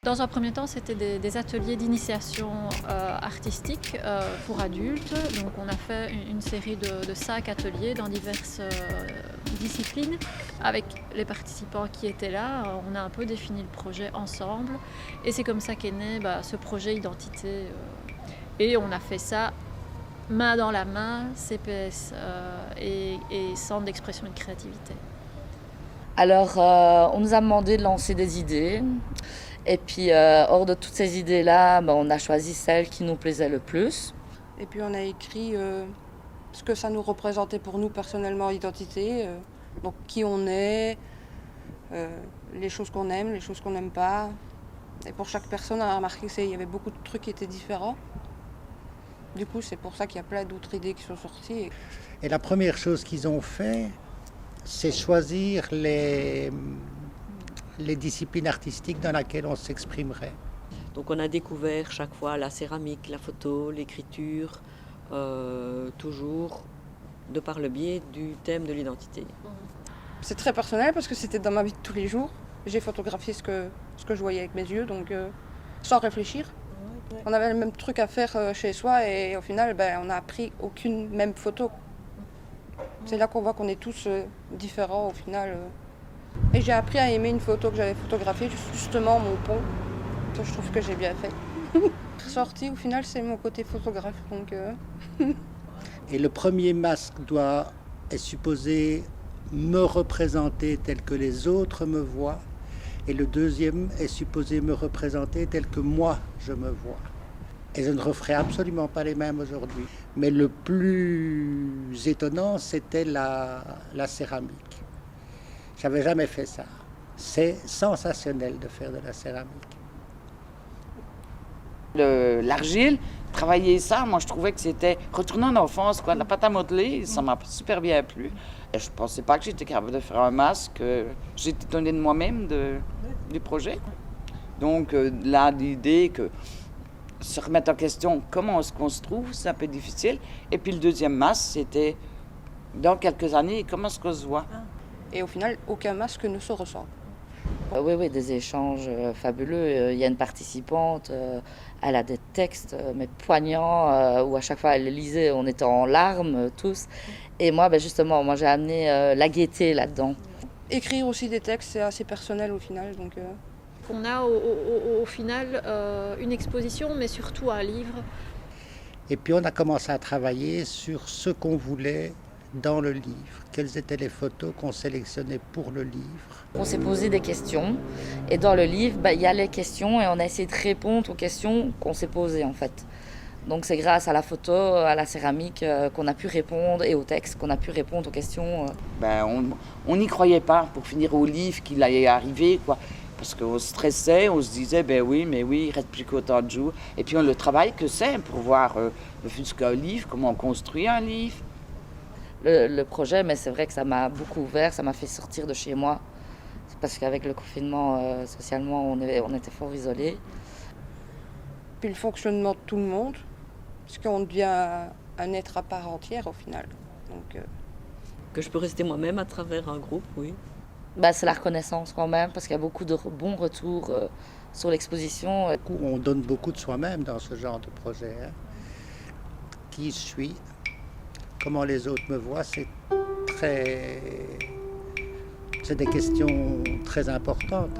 Dans un premier temps, c'était des ateliers d'initiation artistique pour adultes. Donc on a fait une série de 5 ateliers dans diverses disciplines. Avec les participants qui étaient là, on a un peu défini le projet ensemble. Et c'est comme ça qu'est né ce projet Identité. Et on a fait ça main dans la main, CPS et Centre d'expression et de créativité. Alors, on nous a demandé de lancer des idées. Et puis, hors de toutes ces idées-là, on a choisi celle qui nous plaisait le plus. Et puis, on a écrit ce que ça nous représentait pour nous personnellement, identité. Donc, qui on est, les choses qu'on aime, les choses qu'on n'aime pas. Et pour chaque personne, on a remarqué qu'il y avait beaucoup de trucs qui étaient différents. Du coup, c'est pour ça qu'il y a plein d'autres idées qui sont sorties. Et la première chose qu'ils ont fait, c'est choisir les disciplines artistiques dans lesquelles on s'exprimerait. Donc on a découvert chaque fois la céramique, la photo, l'écriture, toujours de par le biais du thème de l'identité. C'est très personnel parce que c'était dans ma vie de tous les jours. J'ai photographié ce que je voyais avec mes yeux, donc sans réfléchir. On avait le même truc à faire chez soi et au final, on n'a pris aucune même photo. C'est là qu'on voit qu'on est tous différents au final. Et j'ai appris à aimer une photo que j'avais photographiée, justement mon pont. Ça, je trouve que j'ai bien fait. Sorti, au final, c'est mon côté photographe. Donc, Et le premier masque est supposé me représenter tel que les autres me voient. Et le deuxième est supposé me représenter tel que moi, je me vois. Et je ne referai absolument pas les mêmes aujourd'hui. Mais le plus étonnant, c'était la céramique. J'avais jamais fait ça. C'est sensationnel de faire de la céramique. L'argile, travailler ça, moi je trouvais que c'était retourner en enfance, quoi. La pâte à modeler, ça m'a super bien plu. Et je pensais pas que j'étais capable de faire un masque. J'étais étonnée de moi-même du projet. Donc là, l'idée que se remettre en question comment est-ce qu'on se trouve, c'est un peu difficile. Et puis le deuxième masque, c'était dans quelques années, comment est-ce qu'on se voit. Et au final, aucun masque ne se ressemble. Oui, des échanges fabuleux. Il y a une participante, elle a des textes mais poignants, où à chaque fois elle les lisait, on était en larmes tous. Et moi, justement, j'ai amené la gaieté là-dedans. Écrire aussi des textes, c'est assez personnel au final. Donc, On a au final une exposition, mais surtout un livre. Et puis on a commencé à travailler sur ce qu'on voulait dans le livre. Quelles étaient les photos qu'on sélectionnait pour le livre. On s'est posé des questions. Et dans le livre, il y a les questions et on a essayé de répondre aux questions qu'on s'est posées en fait. Donc c'est grâce à la photo, à la céramique qu'on a pu répondre et au texte qu'on a pu répondre aux questions. On n'y croyait pas pour finir au livre qu'il allait arriver, quoi. Parce qu'on stressait, on se disait, oui, il reste plus qu'autant de jours. Et puis le travail que c'est pour voir le futur qu'un livre, comment on construit un livre. Le projet, mais c'est vrai que ça m'a beaucoup ouvert, ça m'a fait sortir de chez moi. C'est parce qu'avec le confinement, socialement, on était fort isolés. Puis le fonctionnement de tout le monde, parce qu'on devient un être à part entière au final. Donc, Que je peux rester moi-même à travers un groupe, oui. C'est la reconnaissance quand même, parce qu'il y a beaucoup de bons retours sur l'exposition. On donne beaucoup de soi-même dans ce genre de projet. Qui je suis, comment les autres me voient, c'est des questions très importantes.